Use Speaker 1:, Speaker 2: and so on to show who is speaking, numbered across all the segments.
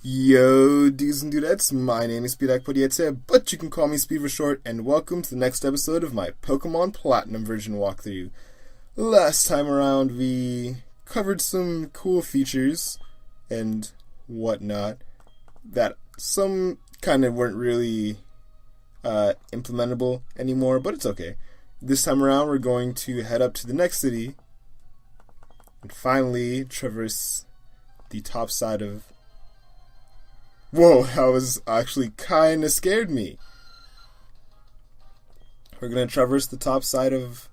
Speaker 1: Yo, dudes and dudettes, my name is Akpodiete, but you can call me Speed for short, and welcome to the next episode of my Pokemon Platinum version walkthrough. Last time around, we covered some cool features and whatnot that some kind of weren't really implementable anymore, but it's okay. This time around, we're going to head up to the next city and finally traverse the top side of... Whoa, that was actually kind of scared me. We're going to traverse the top side of...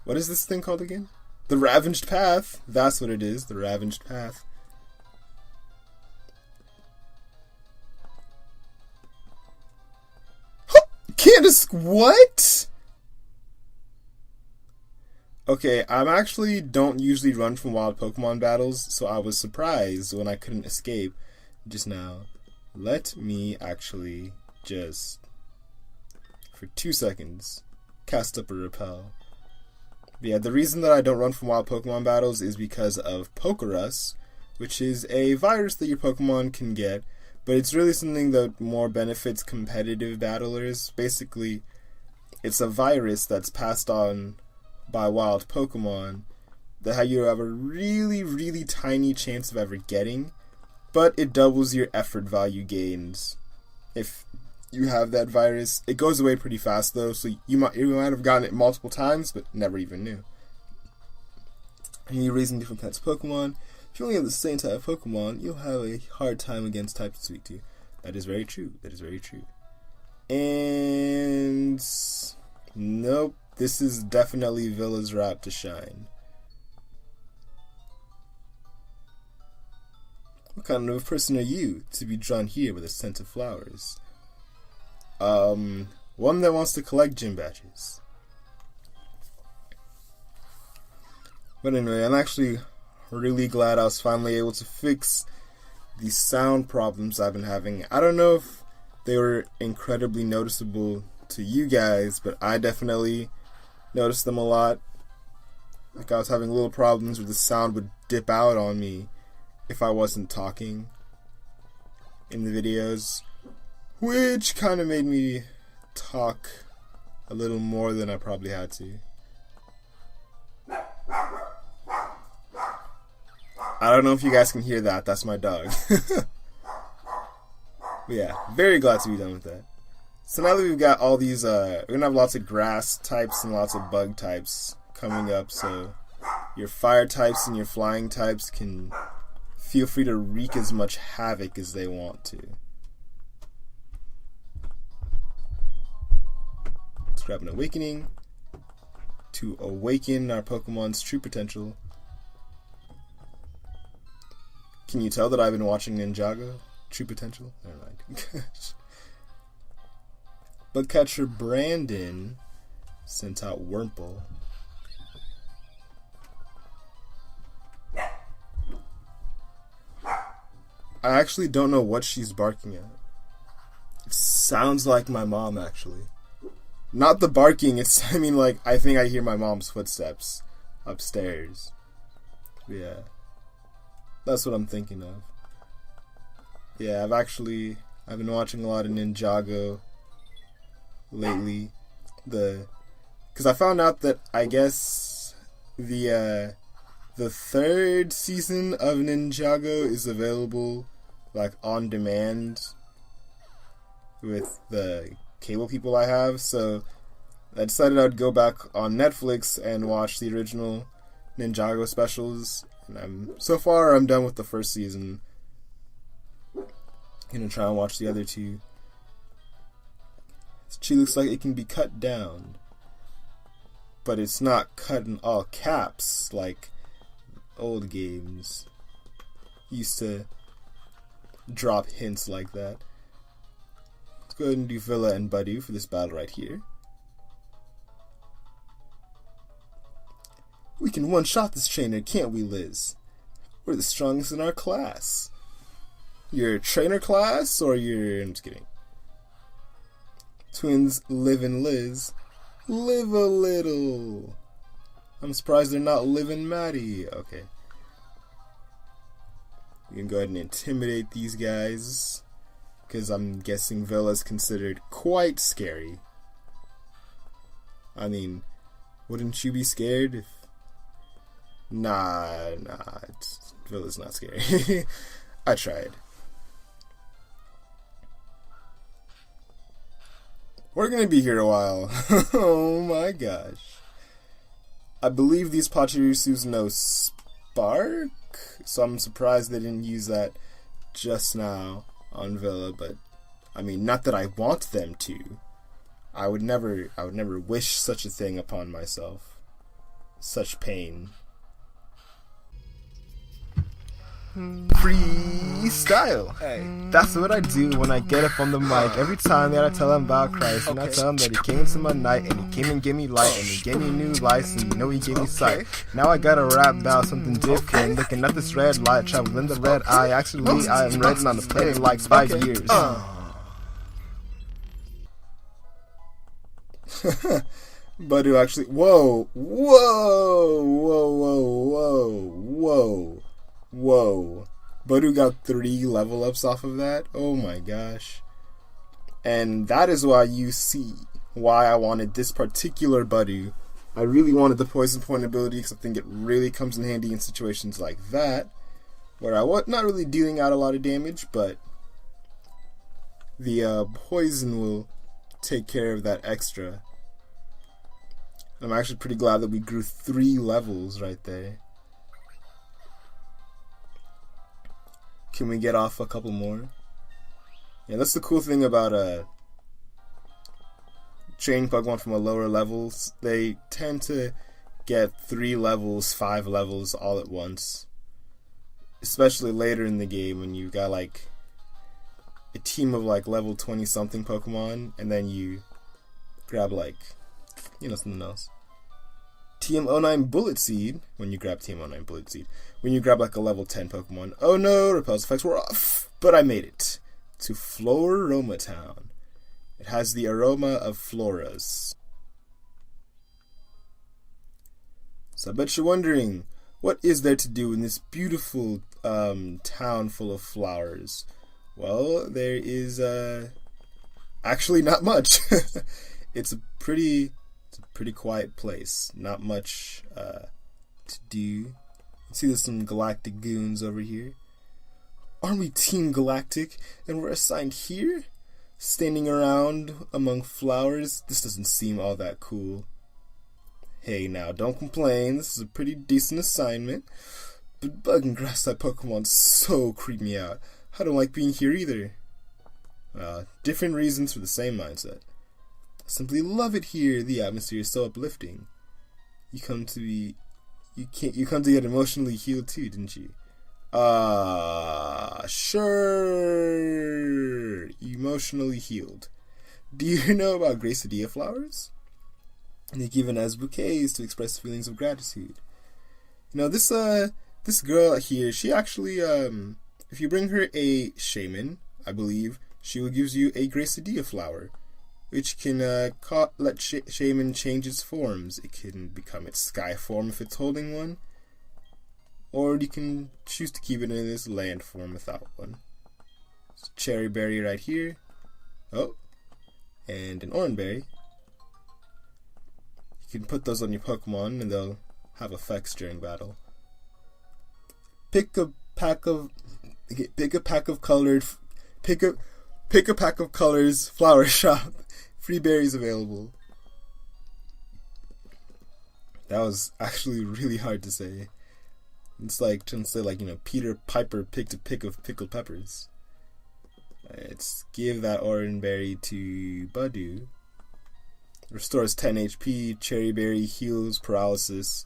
Speaker 1: What is this thing called again? The Ravaged Path. That's what it is, the Ravaged Path. Candace, what? Okay, I actually don't usually run from wild Pokemon battles, so I was surprised when I couldn't escape just now. Let me actually just, for 2 seconds, cast up a repel. But yeah, the reason that I don't run from wild Pokemon battles is because of Pachirisu, which is a virus that your Pokemon can get, but it's really something that more benefits competitive battlers. Basically, it's a virus that's passed on by wild Pokemon that you have a really, really tiny chance of ever getting, but it doubles your effort value gains if you have that virus. It goes away pretty fast though, so you might have gotten it multiple times, but never even knew. And you're raising different types of Pokemon. If you only have the same type of Pokemon, you'll have a hard time against types you speak to. That is very true. That is very true. And... nope. This is definitely Villa's route to shine. What kind of person are you to be drawn here with a scent of flowers? One that wants to collect gym badges. But anyway, I'm actually really glad I was finally able to fix the sound problems I've been having. I don't know if they were incredibly noticeable to you guys, but I definitely noticed them a lot. Like I was having little problems where the sound would dip out on me if I wasn't talking in the videos, which kind of made me talk a little more than I probably had to. I don't know if you guys can hear that. That's my dog. But yeah, very glad to be done with that. So now that we've got all these, we're going to have lots of grass types and lots of bug types coming up, so your fire types and your flying types can feel free to wreak as much havoc as they want to. Let's grab an awakening to awaken our Pokemon's true potential. Can you tell that I've been watching Ninjago? True potential? Never mind. But catcher Brandon sent out Wurmple. I actually don't know what she's barking at. It sounds like my mom, actually. Not the barking, I think I hear my mom's footsteps upstairs. Yeah. That's what I'm thinking of. Yeah, I've been watching a lot of Ninjago lately. Because I found out that I guess the third season of Ninjago is available like on demand with the cable people I have, so I decided I'd go back on Netflix and watch the original Ninjago specials. And so far I'm done with the first season. Gonna try and watch the other two. She looks like it can be cut down, but it's not cut in all caps like old games used to drop hints like that. Let's go ahead and do Villa and Badu for this battle right here. We can one-shot this trainer, can't we, Liz? We're the strongest in our class. Your trainer class, or I'm just kidding. Twins Liv and Liz. Live a little. I'm surprised they're not Liv and Maddie. Okay. You can go ahead and intimidate these guys, because I'm guessing Villa's considered quite scary. I mean, wouldn't you be scared if... Nah, Villa's not scary. I tried. We're gonna be here a while. Oh my gosh. I believe these Pachirisus know Spark, so I'm surprised they didn't use that just now on Villa, but I mean, not that I want them to. I would never wish such a thing upon myself. Such pain. Freestyle. Hey, that's what I do when I get up on the mic. Every time that I tell them about Christ, and I tell them that he came into my night, and he came and gave me light, and he gave me new lights, and you know he gave me sight. Now I gotta rap about something different. Looking at this red light, traveling the red eye. Actually, I am riding on the planet like 5 years. But who actually... Whoa. Badu got 3 level ups off of that. Oh my gosh. And that is why you see why I wanted this particular Badu. I really wanted the poison point ability because I think it really comes in handy in situations like that, where I was not really dealing out a lot of damage, but the poison will take care of that extra. I'm actually pretty glad that we grew 3 levels right there. Can we get off a couple more? Yeah, that's the cool thing about training Pokemon from a lower levels. They tend to get 3 levels, 5 levels all at once. Especially later in the game when you've got like a team of like level 20 something Pokemon, and then you grab like, you know, something else. TM09 Bullet Seed, when you grab TM09 Bullet Seed, when you grab like a level 10 Pokemon, oh no, repulse effects were off, but I made it to Floaroma Town. It has the aroma of floras. So I bet you're wondering, what is there to do in this beautiful town full of flowers? Well, there is actually not much. It's a pretty quiet place. Not much to do. See, there's some galactic goons over here. Aren't we Team Galactic and we're assigned here? Standing around among flowers? This doesn't seem all that cool. Hey now, don't complain. This is a pretty decent assignment. But bug and grass type Pokemon so creep me out. I don't like being here either. Different reasons for the same mindset. I simply love it here. The atmosphere is so uplifting. You come to get emotionally healed too, didn't you? Sure. Emotionally healed. Do you know about GlitchxCity flowers? They're given as bouquets to express feelings of gratitude. You know, this girl here, she actually, if you bring her a shaman, I believe, she will give you a GlitchxCity flower, which can let shaman change its forms. It can become its sky form if it's holding one, or you can choose to keep it in its land form without one. It's a cherry berry right here. Oh, and an orange berry. You can put those on your Pokemon and they'll have effects during battle. Pick a pack of colors, flower shop. Free berries available. That was actually really hard to say. It's like trying to say, like, you know, Peter Piper picked a pick of pickled peppers. Let's give that orange berry to Badu. Restores 10 HP. Cherry berry heals paralysis.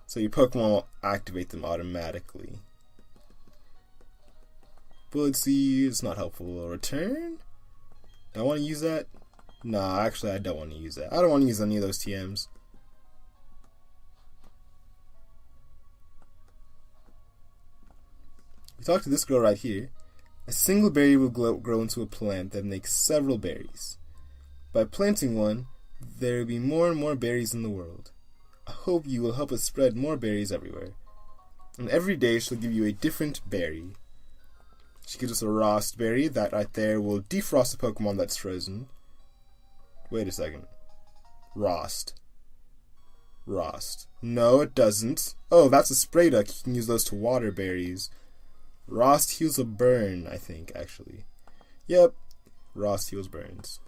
Speaker 1: So your Pokemon will activate them automatically. Bullet Seed is not helpful. Return? Do I want to use that? Nah, actually I don't want to use that. I don't want to use any of those TMs. We talked to this girl right here. A single berry will grow into a plant that makes several berries. By planting one, there will be more and more berries in the world. I hope you will help us spread more berries everywhere. And every day she'll give you a different berry. She gives us a Rost berry. That right there will defrost a Pokemon that's frozen. Wait a second. Rost. No, it doesn't. Oh, that's a spray duck. You can use those to water berries. Rost heals a burn, I think, actually. Yep. Rost heals burns.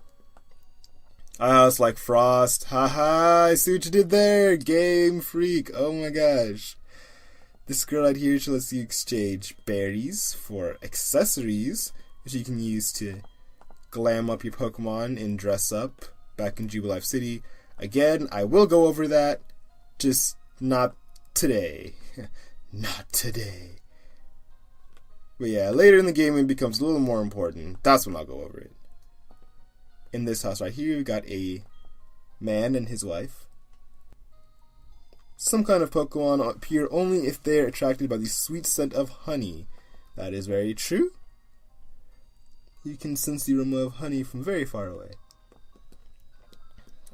Speaker 1: It's like Frost. Haha, I see what you did there. Game Freak. Oh my gosh. This girl right here, she lets you exchange berries for accessories, which you can use to glam up your Pokemon and dress up back in Jubilife City. Again, I will go over that, just not today. Not today. But yeah, later in the game it becomes a little more important. That's when I'll go over it. In this house right here, we got a man and his wife. Some kind of Pokemon appear only if they are attracted by the sweet scent of honey. That is very true. You can sense the aroma of honey from very far away.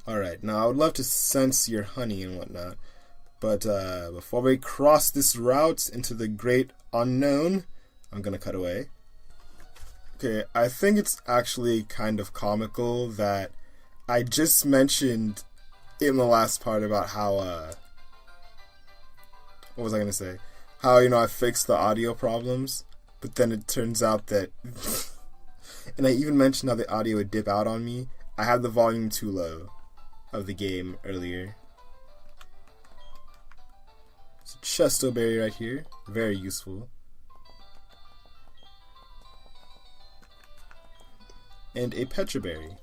Speaker 1: Alright, now I would love to sense your honey and whatnot, but before we cross this route into the great unknown, I'm gonna cut away. Okay, I think it's actually kind of comical that I just mentioned in the last part about how, what was I gonna say? How, I fixed the audio problems, but then it turns out that, and I even mentioned how the audio would dip out on me. I had the volume too low of the game earlier. It's a Chesto berry right here, very useful. And a Pecha berry.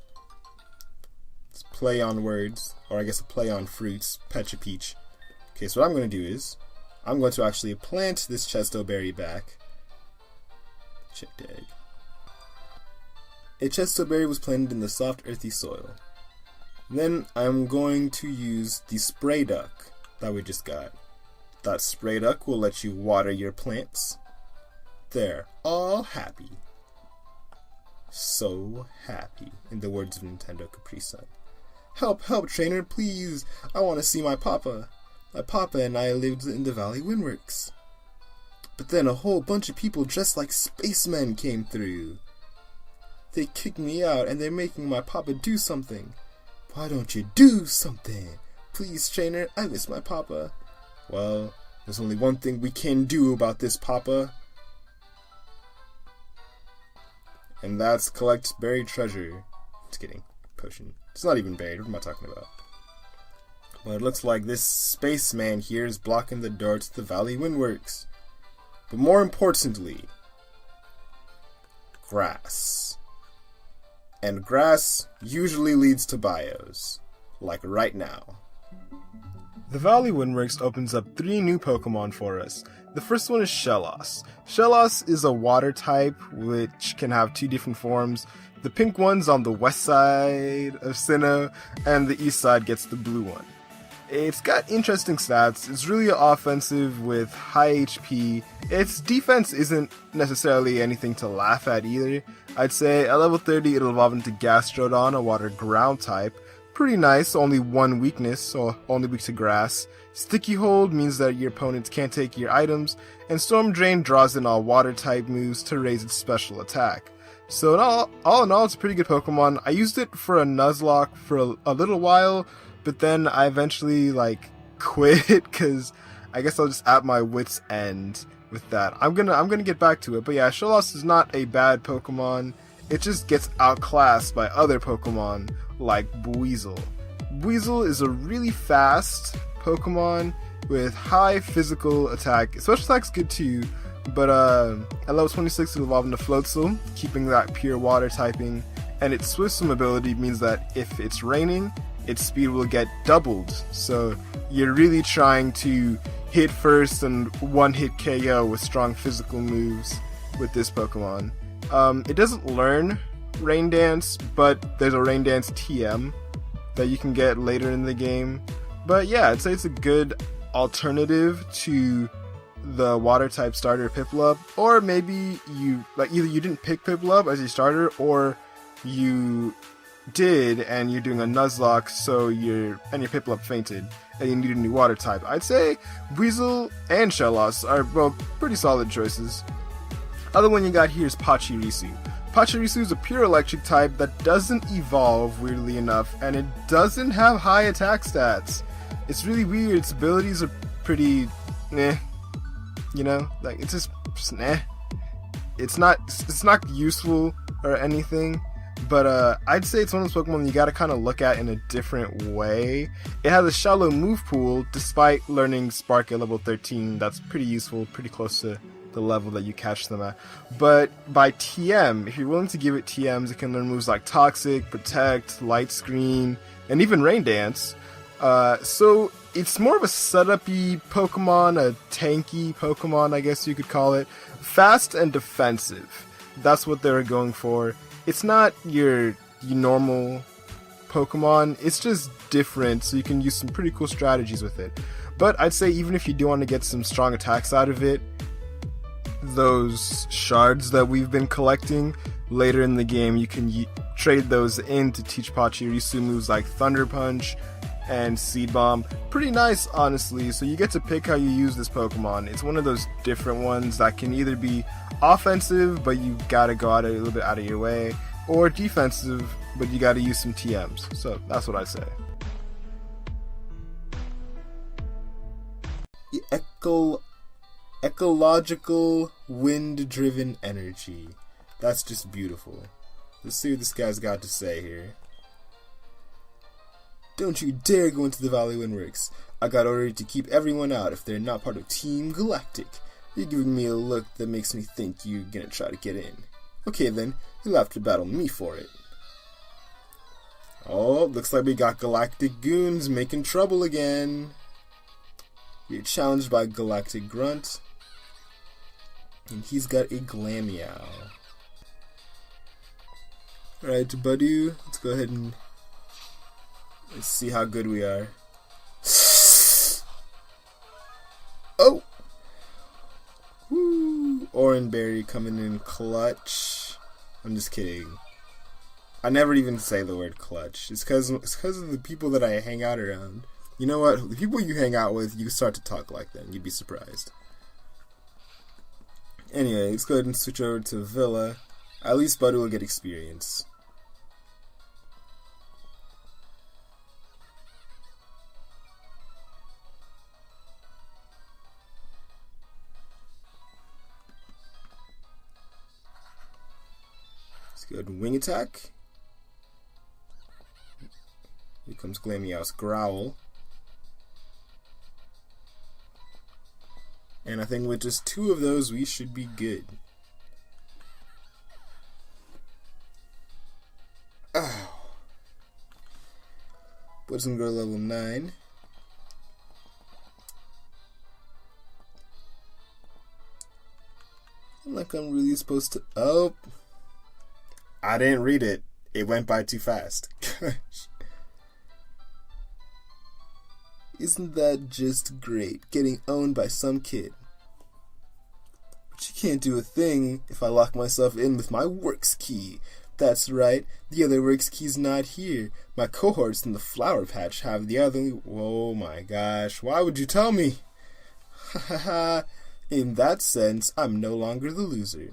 Speaker 1: It's a play on words, or I guess a play on fruits, Pecha Peach. Okay, so what I'm going to do is, I'm going to actually plant this Chesto berry back. Chipped egg. A Chesto berry was planted in the soft earthy soil. Then I'm going to use the spray duck that we just got. That spray duck will let you water your plants. They're all happy. So happy, in the words of Nintendo Capri Sun. Help, help, trainer, please! I want to see my papa. My papa and I lived in the Valley Windworks. But then a whole bunch of people dressed like spacemen came through. They kicked me out and they're making my papa do something. Why don't you do something? Please, trainer, I miss my papa. Well, there's only one thing we can do about this, papa. And that's collect buried treasure. Just kidding. Potion. It's not even buried. What am I talking about? Well, it looks like this spaceman here is blocking the door to the Valley Windworks. But more importantly, grass. And grass usually leads to bios. Like right now. The Valley Windworks opens up 3 new Pokemon for us. The first one is Shellos. Shellos is a water type which can have 2 different forms. The pink one's on the west side of Sinnoh, and the east side gets the blue one. It's got interesting stats. It's really offensive with high HP. Its defense isn't necessarily anything to laugh at either. I'd say at level 30 it'll evolve into Gastrodon, a water ground type. Pretty nice, only 1 weakness, so only weak to grass. Sticky Hold means that your opponents can't take your items, and Storm Drain draws in all water type moves to raise its special attack. So all in all, it's a pretty good Pokemon. I used it for a Nuzlocke for a little while, but then I eventually quit because I guess I'll just at my wit's end with that. I'm gonna get back to it, but yeah, Shellos is not a bad Pokemon. It just gets outclassed by other Pokemon like Buizel. Buizel is a really fast Pokemon with high physical attack. Special attack's good too, but at level 26 it'll evolve into Floatzel, keeping that pure water typing, and its Swift Swim ability means that if it's raining, its speed will get doubled, so you're really trying to hit first and one-hit KO with strong physical moves with this Pokemon. It doesn't learn Rain Dance, but there's a Rain Dance TM that you can get later in the game. But yeah, I'd say it's a good alternative to the water type starter Piplup, or maybe you either you didn't pick Piplup as your starter, or you did, and you're doing a Nuzlocke, so your Piplup fainted, and you need a new water type, I'd say Buizel and Shellos are both pretty solid choices. Other one you got here is Pachirisu. Pachirisu is a pure electric type that doesn't evolve, weirdly enough, and it doesn't have high attack stats. It's really weird. Its abilities are pretty you know, like it's just It's not useful or anything, but I'd say it's one of those Pokemon you gotta kind of look at in a different way. It has a shallow move pool, despite learning Spark at level 13. That's pretty useful, pretty close to the level that you catch them at. But by TM, if you're willing to give it TMs, it can learn moves like Toxic, Protect, Light Screen, and even Rain Dance. So it's more of a setup-y Pokemon, a tanky Pokemon, I guess you could call it. Fast and defensive. That's what they're going for. It's not your normal Pokemon. It's just different, so you can use some pretty cool strategies with it. But I'd say even if you do want to get some strong attacks out of it, those shards that we've been collecting later in the game, you can trade those in to teach Pachirisu moves like Thunder Punch and Seed Bomb. Pretty nice, honestly. So you get to pick how you use this Pokemon. It's one of those different ones that can either be offensive, but you gotta go out a little bit out of your way, or defensive, but you gotta use some TMs. So that's what I say. Ecological wind-driven energy. That's just beautiful. Let's see what this guy's got to say here. Don't you dare go into the Valley Windworks. I got ordered to keep everyone out if they're not part of Team Galactic. You're giving me a look that makes me think you're gonna try to get in. Okay then, you'll have to battle me for it. Oh, looks like we got Galactic Goons making trouble again. We're challenged by Galactic Grunt. And he's got a Glameow. Alright, Badu, let's go ahead and let's see how good we are. Oh! Woo! Oranberry coming in clutch. I'm just kidding. I never even say the word clutch. It's because of the people that I hang out around. You know what? The people you hang out with, you start to talk like them. You'd be surprised. Anyway, let's go ahead and switch over to Villa. At least Badu will get experience. Let's go ahead and Wing Attack. Here comes Glameow's Growl. And I think with just 2 of those, we should be good. Oh. Buizel go level 9. Like I'm really supposed to. Oh. I didn't read it. It went by too fast. Isn't that just great, getting owned by some kid? But you can't do a thing if I lock myself in with my works key. That's right, the other works key's not here. My cohorts in the Flower Patch have the other. Oh my gosh, why would you tell me? Hahaha, in that sense, I'm no longer the loser.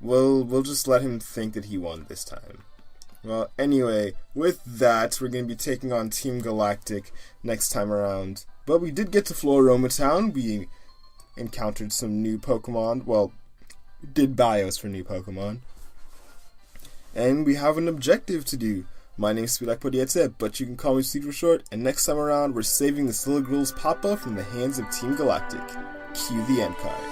Speaker 1: We'll just let him think that he won this time. Well, anyway, with that, we're going to be taking on Team Galactic next time around. But we did get to Floaroma Town. We encountered some new Pokemon. Well, did bios for new Pokemon. And we have an objective to do. My name's Akpodiete, but you can call me Steve for short. And next time around, we're saving the Silly Girls Papa from the hands of Team Galactic. Cue the end card.